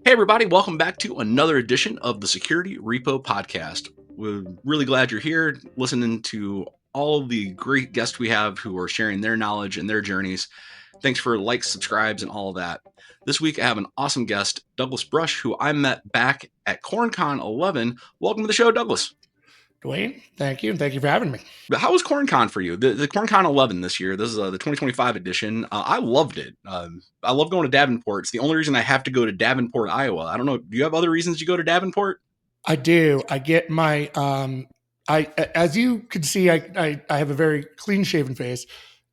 Hey, everybody, welcome back to another edition of the Security Repo Podcast. We're really glad you're here listening to all the great guests we have who are sharing their knowledge and their journeys. Thanks for likes, subscribes, and all of that. This week, I have an awesome guest, Douglas Brush, who I met back at CornCon 11. Welcome to the show, Douglas. Dwayne, thank you. And thank you for having me. How was CornCon for you? The CornCon 11 this year, this is the 2025 edition. I loved it. I love going to Davenport. It's the only reason I have to go to Davenport, Iowa. I don't know. Do you have other reasons you go to Davenport? I do. I get my, as you can see, I have a very clean shaven face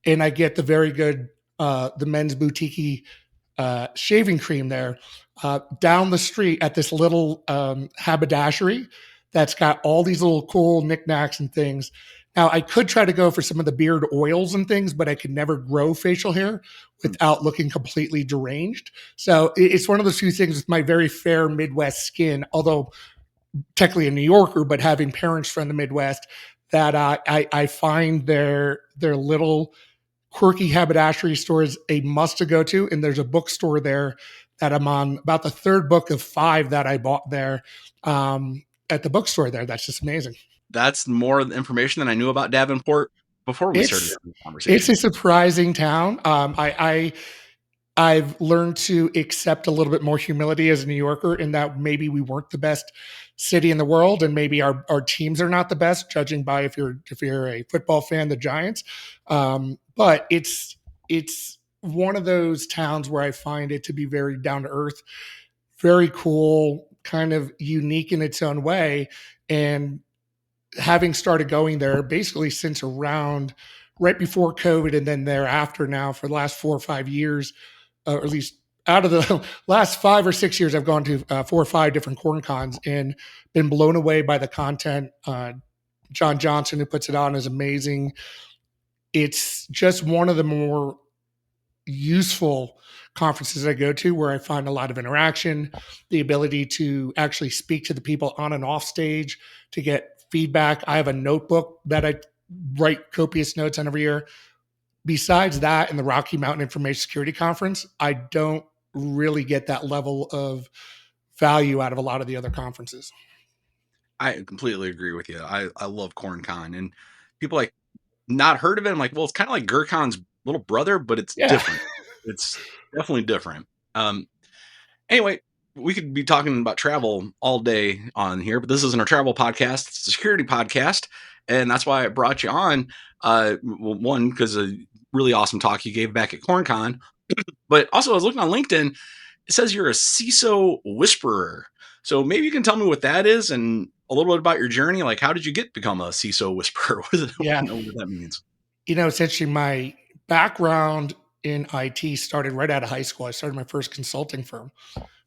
and I get the very good, the men's boutique shaving cream there down the street at this little haberdashery that's got all these little cool knickknacks and things. Now, I could try to go for some of the beard oils and things, but I could never grow facial hair without looking completely deranged. So it's one of those few things with my very fair Midwest skin, although technically a New Yorker, but having parents from the Midwest, that I find their little quirky haberdashery stores a must to go to. And there's a bookstore there that I'm on, about the third book of 5 that I bought there at the bookstore there. That's just amazing. That's more information than I knew about Davenport before we started the conversation. It's a surprising town. I've learned to accept a little bit more humility as a New Yorker in that maybe we weren't the best city in the world, and maybe our teams are not the best, judging by if you're a football fan, the Giants. But it's one of those towns where I find it to be very down to earth, very cool, kind of unique in its own way. And having started going there basically since around right before COVID and then thereafter now for the last 4 or 5 years, or at least out of the last 5 or 6 years, I've gone to 4 or 5 different CornCons and been blown away by the content. John Johnson, who puts it on, is amazing. It's just one of the more useful conferences I go to where I find a lot of interaction, the ability to actually speak to the people on and off stage to get feedback. I have a notebook that I write copious notes on every year. Besides that, in the Rocky Mountain Information Security Conference, I don't really get that level of value out of a lot of the other conferences. I completely agree with you. I love CornCon, and people like not heard of it. I'm like, well, it's kind of like GERCON's little brother, but it's different. It's definitely different. Anyway, we could be talking about travel all day on here, but this isn't a travel podcast. It's a security podcast. And that's why I brought you on. One, because a really awesome talk you gave back at CornCon, but also I was looking on LinkedIn. It says you're a CISO Whisperer. So maybe you can tell me what that is and a little bit about your journey. Like, how did you become a CISO Whisperer? I don't know what that means. Essentially my background in IT started right out of high school. I started my first consulting firm,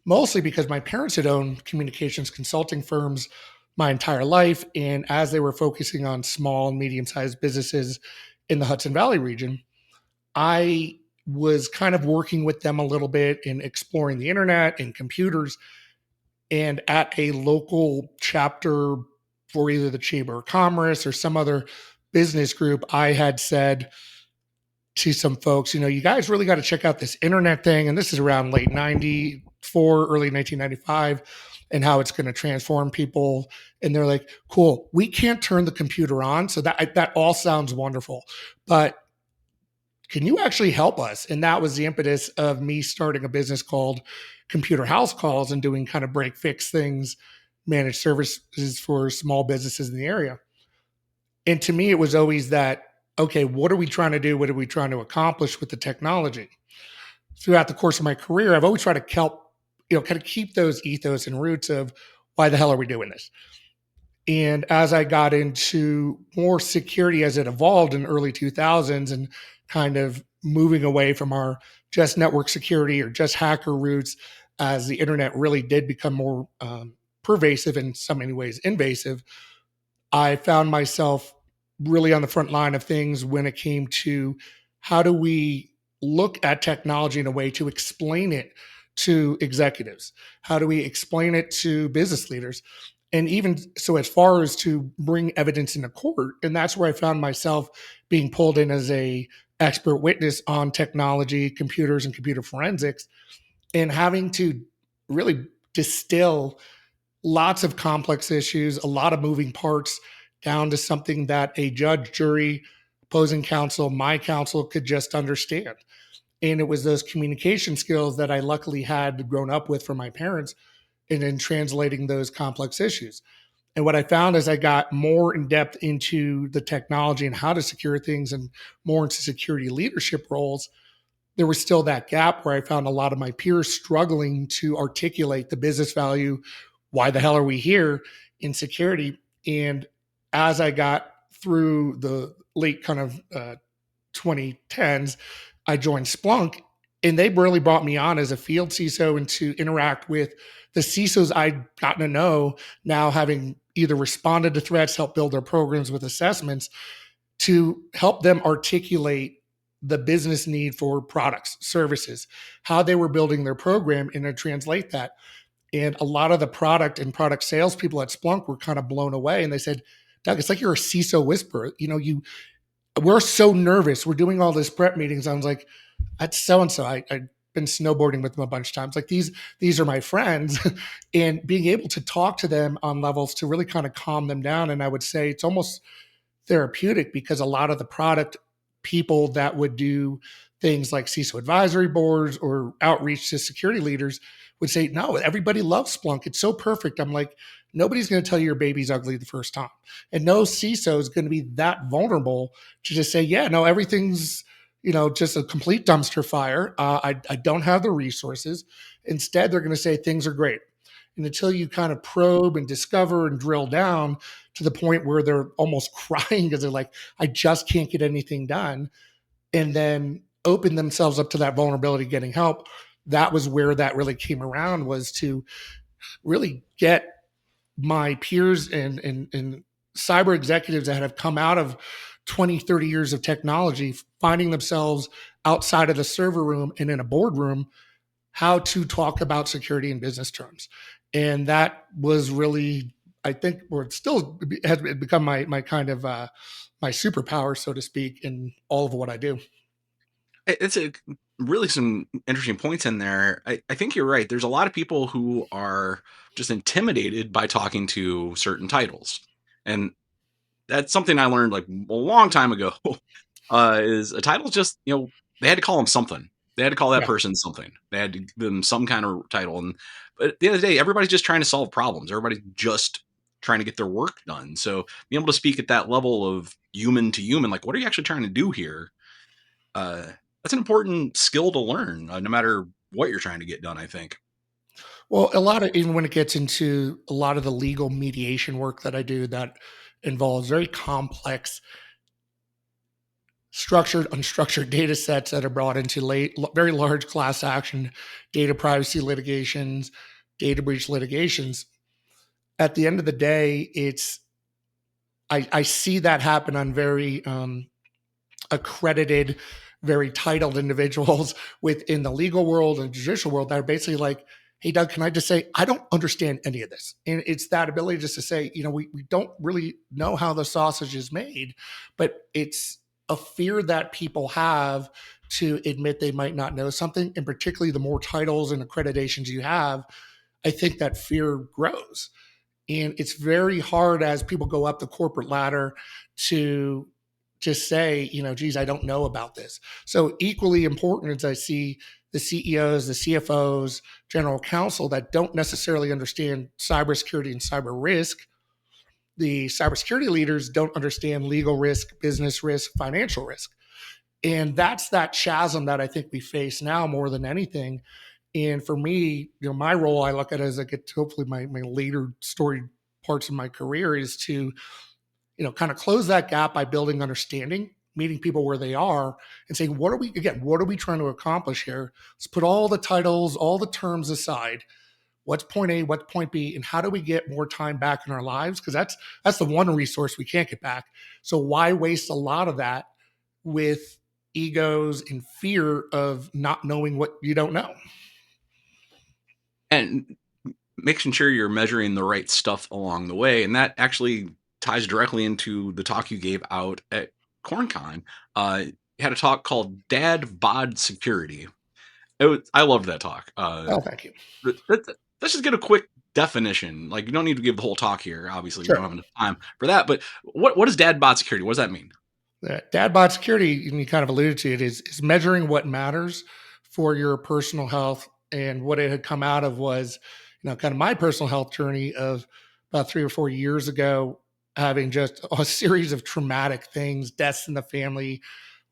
mostly because my parents had owned communications consulting firms my entire life. And as they were focusing on small and medium-sized businesses in the Hudson Valley region, I was kind of working with them a little bit in exploring the internet and computers. And at a local chapter for either the Chamber of Commerce or some other business group, I had said to some folks, you guys really got to check out this internet thing. And this is around late 94, early 1995, and how it's going to transform people. And they're like, cool, we can't turn the computer on. So that all sounds wonderful, but can you actually help us? And that was the impetus of me starting a business called Computer House Calls and doing kind of break fix things, managed services for small businesses in the area. And to me, it was always that, okay, what are we trying to do? What are we trying to accomplish with the technology? Throughout the course of my career, I've always tried to help, kind of keep those ethos and roots of why the hell are we doing this? And as I got into more security as it evolved in the early 2000s and kind of moving away from our just network security or just hacker roots, as the internet really did become more pervasive, in so many ways invasive, I found myself really on the front line of things when it came to how do we look at technology in a way to explain it to executives? How do we explain it to business leaders? And even so, as far as to bring evidence into court. And that's where I found myself being pulled in as a expert witness on technology, computers, and computer forensics, and having to really distill lots of complex issues, a lot of moving parts down to something that a judge, jury, opposing counsel, my counsel could just understand. And it was those communication skills that I luckily had grown up with from my parents and in translating those complex issues. And what I found as I got more in depth into the technology and how to secure things and more into security leadership roles, there was still that gap where I found a lot of my peers struggling to articulate the business value. Why the hell are we here in security? And as I got through the late kind of 2010s, I joined Splunk, and they really brought me on as a field CISO and to interact with the CISOs I'd gotten to know, now having either responded to threats, helped build their programs with assessments, to help them articulate the business need for products, services, how they were building their program, and to translate that. And a lot of the product and product sales people at Splunk were kind of blown away. And they said, Doug, it's like you're a CISO whisperer. We're so nervous. We're doing all this prep meetings. I was like, that's so and so. I've been snowboarding with them a bunch of times. Like these are my friends, and being able to talk to them on levels to really kind of calm them down. And I would say it's almost therapeutic because a lot of the product people that would do things like CISO advisory boards or outreach to security leaders would say, no, everybody loves Splunk. It's so perfect. I'm like, nobody's going to tell you your baby's ugly the first time. And no CISO is going to be that vulnerable to just say, yeah, no, everything's, just a complete dumpster fire. I don't have the resources. Instead, they're going to say things are great. And until you kind of probe and discover and drill down to the point where they're almost crying because they're like, I just can't get anything done, and then open themselves up to that vulnerability, getting help. That was where that really came around, was to really get my peers and cyber executives that have come out of 20, 30 years of technology, finding themselves outside of the server room and in a boardroom, how to talk about security in business terms. And that was really, I think, or it still has become my kind of my superpower, so to speak, in all of what I do. It's really some interesting points in there. I think you're right. There's a lot of people who are just intimidated by talking to certain titles. And that's something I learned like a long time ago. Is a title just, they had to call them something. They had to call that Yeah. person something. They had to give them some kind of title. But at the end of the day, everybody's just trying to solve problems. Everybody's just trying to get their work done. So being able to speak at that level of human to human, like, what are you actually trying to do here? Uh, that's an important skill to learn, no matter what you're trying to get done, I think. Well, a lot of, even when it gets into a lot of the legal mediation work that I do, that involves very complex structured, unstructured data sets that are brought into very large class action data privacy litigations, data breach litigations. At the end of the day, I see that happen on very accredited, very titled individuals within the legal world and judicial world that are basically like, hey, Doug, can I just say, I don't understand any of this. And it's that ability just to say, we don't really know how the sausage is made, but it's a fear that people have to admit they might not know something. And particularly the more titles and accreditations you have, I think that fear grows. And it's very hard as people go up the corporate ladder to just say, geez, I don't know about this. So equally important as I see the CEOs, the CFOs, general counsel that don't necessarily understand cybersecurity and cyber risk, the cybersecurity leaders don't understand legal risk, business risk, financial risk. And that's that chasm that I think we face now more than anything. And for me, my role, I look at it as I get to hopefully my later story parts of my career is to, kind of close that gap by building understanding, meeting people where they are and saying, what are we trying to accomplish here? Let's put all the titles, all the terms aside. What's point A, what's point B, and how do we get more time back in our lives? Because that's the one resource we can't get back. So why waste a lot of that with egos and fear of not knowing what you don't know? And making sure you're measuring the right stuff along the way. And that actually ties directly into the talk you gave out at CornCon. You had a talk called Bod Security. I loved that talk. Oh, thank you. Let's just get a quick definition. Like, you don't need to give the whole talk here. Obviously, we don't Sure. have enough time for that. But what is dad bod security? What does that mean? Bod Security, and you kind of alluded to it, is measuring what matters for your personal health. And what it had come out of was, kind of my personal health journey of about 3 or 4 years ago, having just a series of traumatic things, deaths in the family,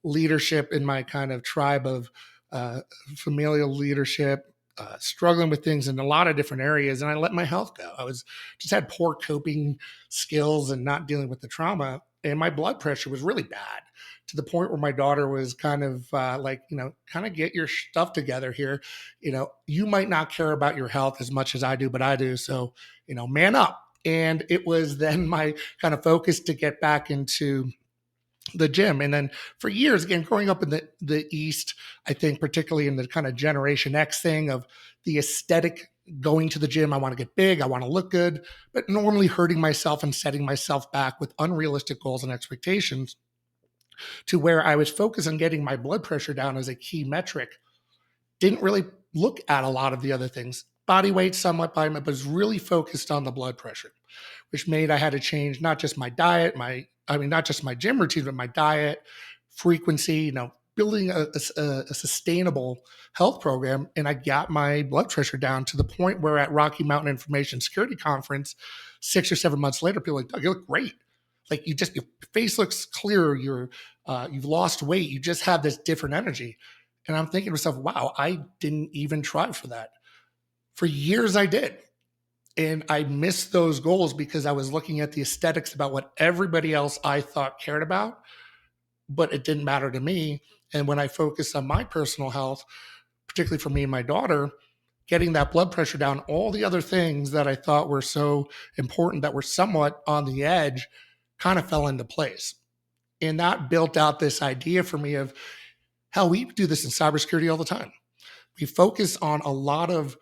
leadership in my kind of tribe of uh, familial leadership, struggling with things in a lot of different areas. And I let my health go. I was just had poor coping skills and not dealing with the trauma. And my blood pressure was really bad to the point where my daughter was kind of like, kind of get your stuff together here. You might not care about your health as much as I do, but I do. So, man up. And it was then my kind of focus to get back into the gym. And then for years, again, growing up in the East, I think particularly in the kind of Generation X thing of the aesthetic, going to the gym, I want to get big, I want to look good, but normally hurting myself and setting myself back with unrealistic goals and expectations, to where I was focused on getting my blood pressure down as a key metric. Didn't really look at a lot of the other things. Body weight, somewhat by, but was really focused on the blood pressure, which made I had to change not just my diet, not just my gym routine, but my diet, frequency, building a sustainable health program. And I got my blood pressure down to the point where at Rocky Mountain Information Security Conference, 6 or 7 months later, people were like, Doug, you look great. Like your face looks clearer. You've lost weight. You just have this different energy. And I'm thinking to myself, wow, I didn't even try for that. For years I did. And I missed those goals because I was looking at the aesthetics about what everybody else I thought cared about, but it didn't matter to me. And when I focused on my personal health, particularly for me and my daughter, getting that blood pressure down, all the other things that I thought were so important that were somewhat on the edge kind of fell into place. And that built out this idea for me of how we do this in cybersecurity all the time. We focus on a lot of,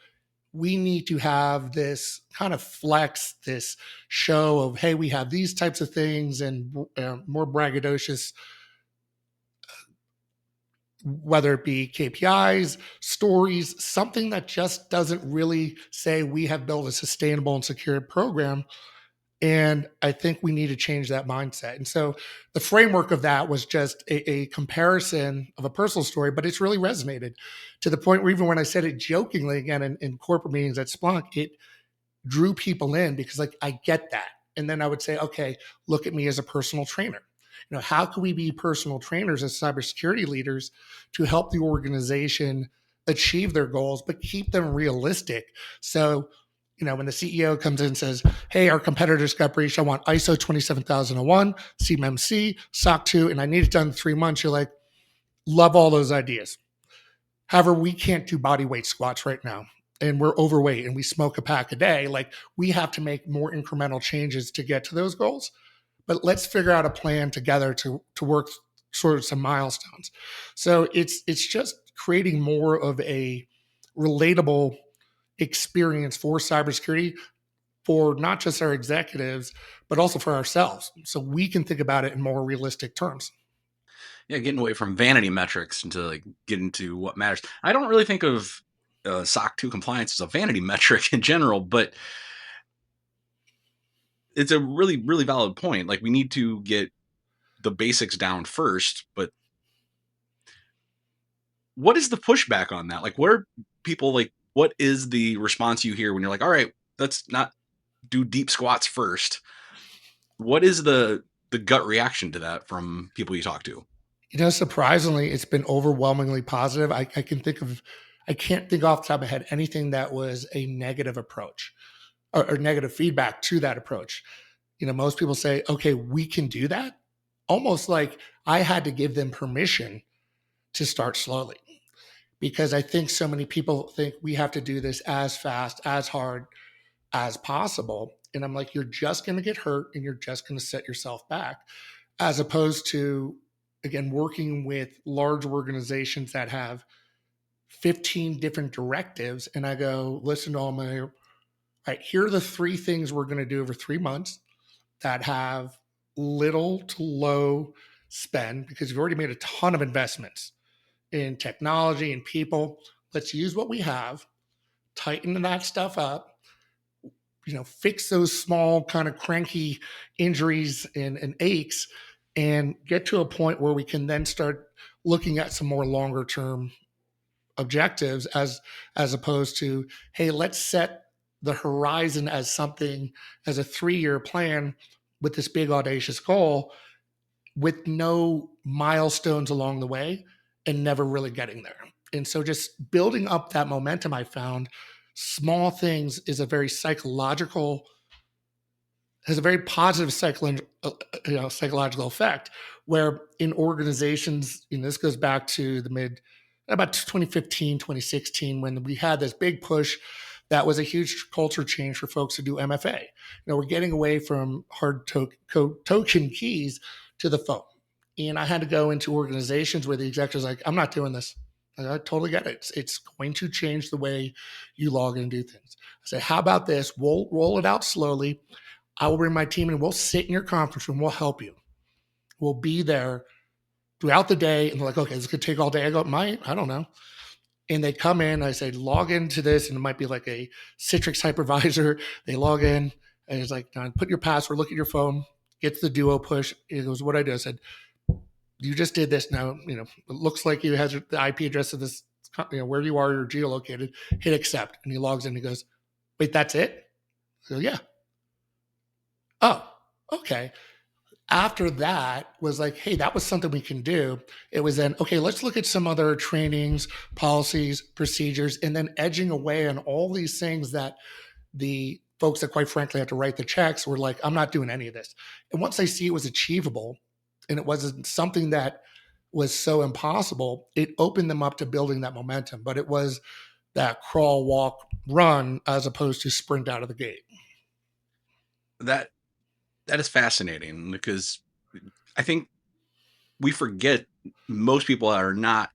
we need to have this kind of flex, this show of, hey, we have these types of things, and more braggadocious, whether it be KPIs, stories, something that just doesn't really say we have built a sustainable and secure program. And I think we need to change that mindset. And so the framework of that was just a comparison of a personal story, but it's really resonated to the point where even when I said it jokingly again in corporate meetings at Splunk, it drew people in because like, I get that. And then I would say, okay, look at me as a personal trainer. How can we be personal trainers as cybersecurity leaders to help the organization achieve their goals, but keep them realistic? So, when the CEO comes in and says, hey, our competitors got breached, I want ISO 27001, CMMC, SOC 2, and I need it done in 3 months, you're like, love all those ideas. However, we can't do body weight squats right now. And we're overweight and we smoke a pack a day. Like, we have to make more incremental changes to get to those goals. But let's figure out a plan together to work sort of some milestones. So it's just creating more of a relatable experience for cybersecurity for not just our executives, but also for ourselves. So we can think about it in more realistic terms. Yeah, getting away from vanity metrics into like getting to what matters. I don't really think of SOC 2 compliance as a vanity metric in general, but it's a really, really valid point. Like, we need to get the basics down first, but what is the pushback on that? Like, what are people like, what is the response you hear when you're like, all right, let's not do deep squats first? What is the gut reaction to that from people you talk to? Surprisingly, it's been overwhelmingly positive. I can't think off the top of my head anything that was a negative approach or negative feedback to that approach. Most people say, okay, we can do that. Almost like I had to give them permission to start slowly, because I think so many people think we have to do this as fast, as hard as possible. And I'm like, you're just going to get hurt and you're just going to set yourself back, as opposed to, again, working with large organizations that have 15 different directives. And I go, listen to all right, here are the 3 things we're going to do over 3 months that have little to low spend, because you've already made a ton of investments in technology and people. let's use what we have, tighten that stuff up, fix those small kind of cranky injuries and aches, and get to a point where we can then start looking at some more longer term objectives as opposed to, hey, let's set the horizon as something as a 3-year plan with this big audacious goal with no milestones along the way and never really getting there. And so just building up that momentum, I found small things is a very psychological, has a very positive psychological effect. Where in organizations, this goes back to the about 2015, 2016, when we had this big push that was a huge culture change for folks to do MFA. We're getting away from hard token keys to the phone. And I had to go into organizations where the executives like, I'm not doing this. I totally get it. It's going to change the way you log in and do things. I said, how about this? We'll roll it out slowly. I will bring my team and we'll sit in your conference room. We'll help you. We'll be there throughout the day. And they're like, okay, this could take all day. I go, I don't know. And they come in, I say, log into this. And it might be like a Citrix hypervisor. They log in and it's like, put your password, look at your phone, get to the duo push. It was what I did. I said, you just did this now. It looks like you has the IP address of this, where you are, you're geolocated, hit accept. And he logs in and he goes, wait, that's it? I go, yeah. Oh, okay. After that was like, hey, that was something we can do. It was then, okay, let's look at some other trainings, policies, procedures, and then edging away on all these things that the folks that quite frankly had to write the checks were like, I'm not doing any of this. And once they see it was achievable and it wasn't something that was so impossible, it opened them up to building that momentum. But it was that crawl, walk, run as opposed to sprint out of the gate. That is fascinating because I think we forget most people are not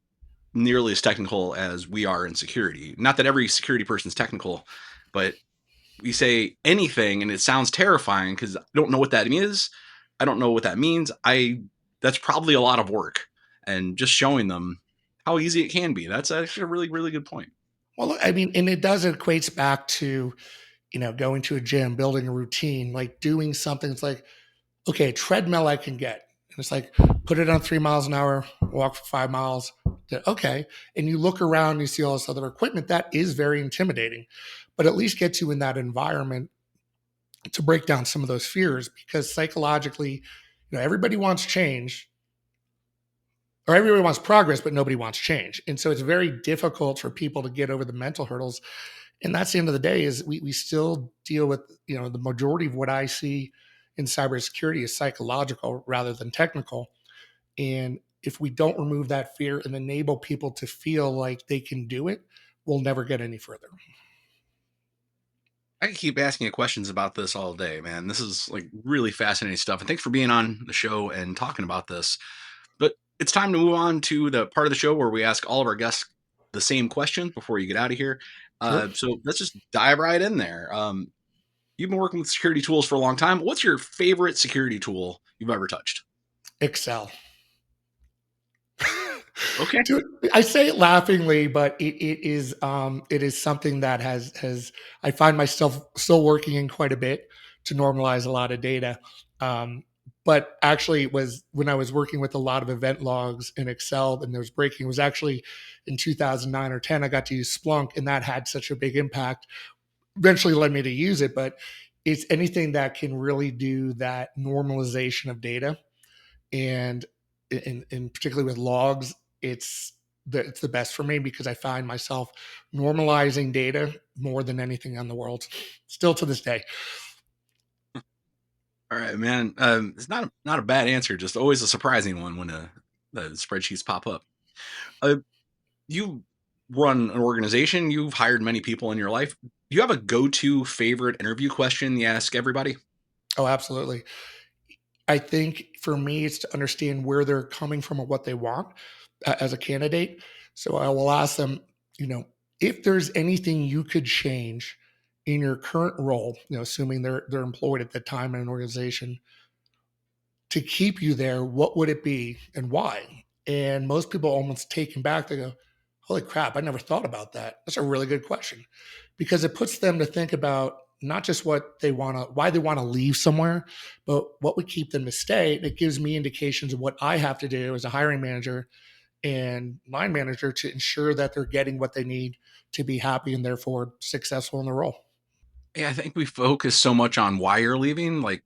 nearly as technical as we are in security. Not that every security person is technical, but we say anything and it sounds terrifying because I don't know what that is. I don't know what that means. That's probably a lot of work, and just showing them how easy it can be. That's actually a really, really good point. Well, I mean, and it does equates back to, going to a gym, building a routine, like doing something. It's like, okay, a treadmill I can get. And it's like, put it on 3 miles an hour, walk for 5 miles. Okay. And you look around, and you see all this other equipment. That is very intimidating, but at least gets you in that environment to break down some of those fears because psychologically, everybody wants change or everybody wants progress, but nobody wants change. And so it's very difficult for people to get over the mental hurdles. And that's the end of the day is we still deal with, the majority of what I see in cybersecurity is psychological rather than technical. And if we don't remove that fear and enable people to feel like they can do it, we'll never get any further. I can keep asking you questions about this all day, man. This is like really fascinating stuff. And thanks for being on the show and talking about this. But it's time to move on to the part of the show where we ask all of our guests the same question before you get out of here. Sure. So let's just dive right in there. You've been working with security tools for a long time. What's your favorite security tool you've ever touched? Excel. Okay. Dude, I say it laughingly, but it is something that has I find myself still working in quite a bit to normalize a lot of data. But actually, it was when I was working with a lot of event logs in Excel and there was breaking. It was actually in 2009 or 10 I got to use Splunk, and that had such a big impact. Eventually, led me to use it, but it's anything that can really do that normalization of data, and in particularly with logs, it's the best for me because I find myself normalizing data more than anything in the world, still to this day. All right, man. It's not a bad answer. Just always a surprising one when the spreadsheets pop up. You run an organization. You've hired many people in your life. Do you have a go-to favorite interview question you ask everybody? Oh, absolutely. I think for me, it's to understand where they're coming from and what they want as a candidate. So I will ask them, if there's anything you could change in your current role, assuming they're employed at the time in an organization, to keep you there, what would it be and why? And most people almost taken back. They go, Holy crap, I never thought about that. That's a really good question because it puts them to think about not just what they want to, why they want to leave somewhere, but what would keep them to stay. It gives me indications of what I have to do as a hiring manager and line manager to ensure that they're getting what they need to be happy and therefore successful in the role. Yeah, I think we focus so much on why you're leaving. Like,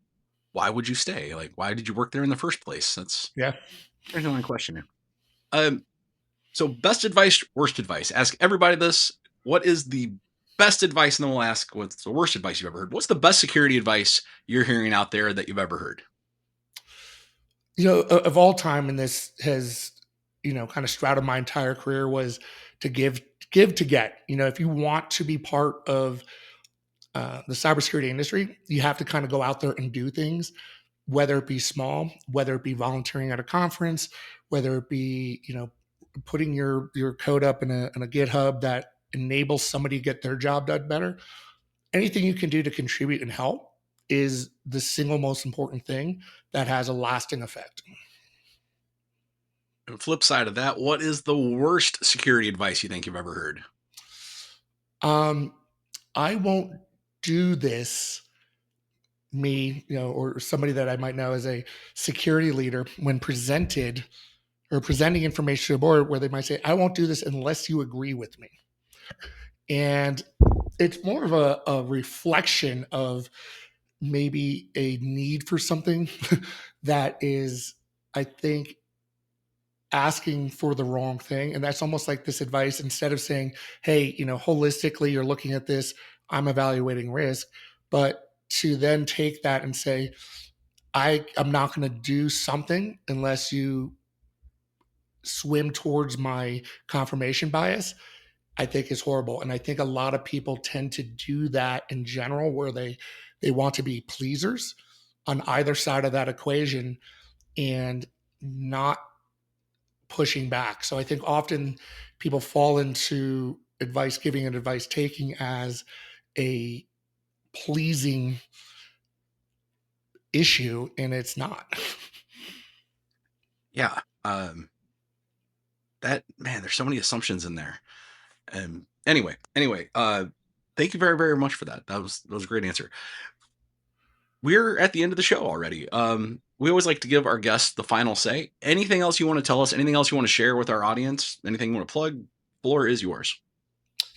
why would you stay? Like, why did you work there in the first place? That's Yeah. there's no question here. Um, so best advice, worst advice. Ask everybody this. What is the best advice? And then we'll ask what's the worst advice you've ever heard. What's the best security advice you're hearing out there that you've ever heard? Of all time, and this has, kind of shrouded my entire career was to give to get. If you want to be part of the cybersecurity industry, you have to kind of go out there and do things, whether it be small, whether it be volunteering at a conference, whether it be, putting your code up in a GitHub that enables somebody to get their job done better. Anything you can do to contribute and help is the single most important thing that has a lasting effect. And flip side of that, what is the worst security advice you think you've ever heard? Um, I won't do this, me, or somebody that I might know as a security leader, when presented or presenting information to a board, where they might say, I won't do this unless you agree with me. And it's more of a reflection of maybe a need for something that is, I think, asking for the wrong thing. And that's almost like this advice, instead of saying, hey, holistically, you're looking at this, I'm evaluating risk, but to then take that and say, I'm not going to do something unless you swim towards my confirmation bias, I think is horrible. And I think a lot of people tend to do that in general, where they want to be pleasers on either side of that equation and not pushing back. So I think often people fall into advice giving and advice taking as a pleasing issue, and it's not. Yeah. That man, there's so many assumptions in there. Anyway, thank you very, very much for that. That was a great answer. We're at the end of the show already. We always like to give our guests the final say. Anything else you want to tell us? Anything else you want to share with our audience? Anything you want to plug? Floor is yours.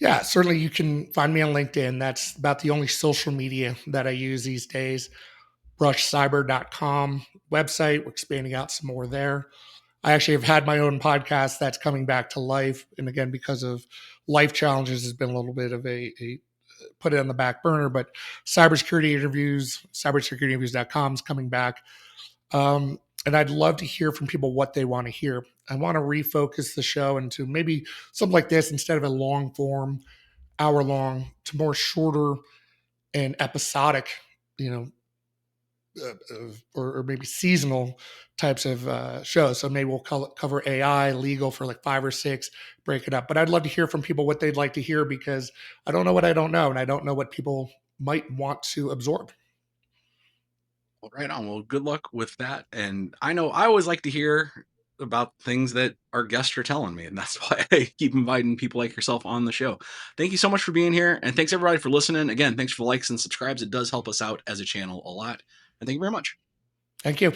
Yeah, certainly you can find me on LinkedIn. That's about the only social media that I use these days. Brushcyber.com website. We're expanding out some more there. I actually have had my own podcast that's coming back to life. And again, because of life challenges, has been a little bit of a put it on the back burner, but cybersecurity interviews, cybersecurityinterviews.com is coming back. And I'd love to hear from people what they want to hear. I want to refocus the show into maybe something like this, instead of a long form, hour long, to more shorter and episodic, you know, or maybe seasonal types of shows. So maybe we'll cover AI, legal for like 5 or 6, break it up. But I'd love to hear from people what they'd like to hear, because I don't know what I don't know, and I don't know what people might want to absorb. Well, right on. Well, good luck with that. And I know I always like to hear about things that our guests are telling me, and that's why I keep inviting people like yourself on the show. Thank you so much for being here, and thanks everybody for listening. Again, thanks for the likes and subscribes. It does help us out as a channel a lot. And thank you very much. Thank you.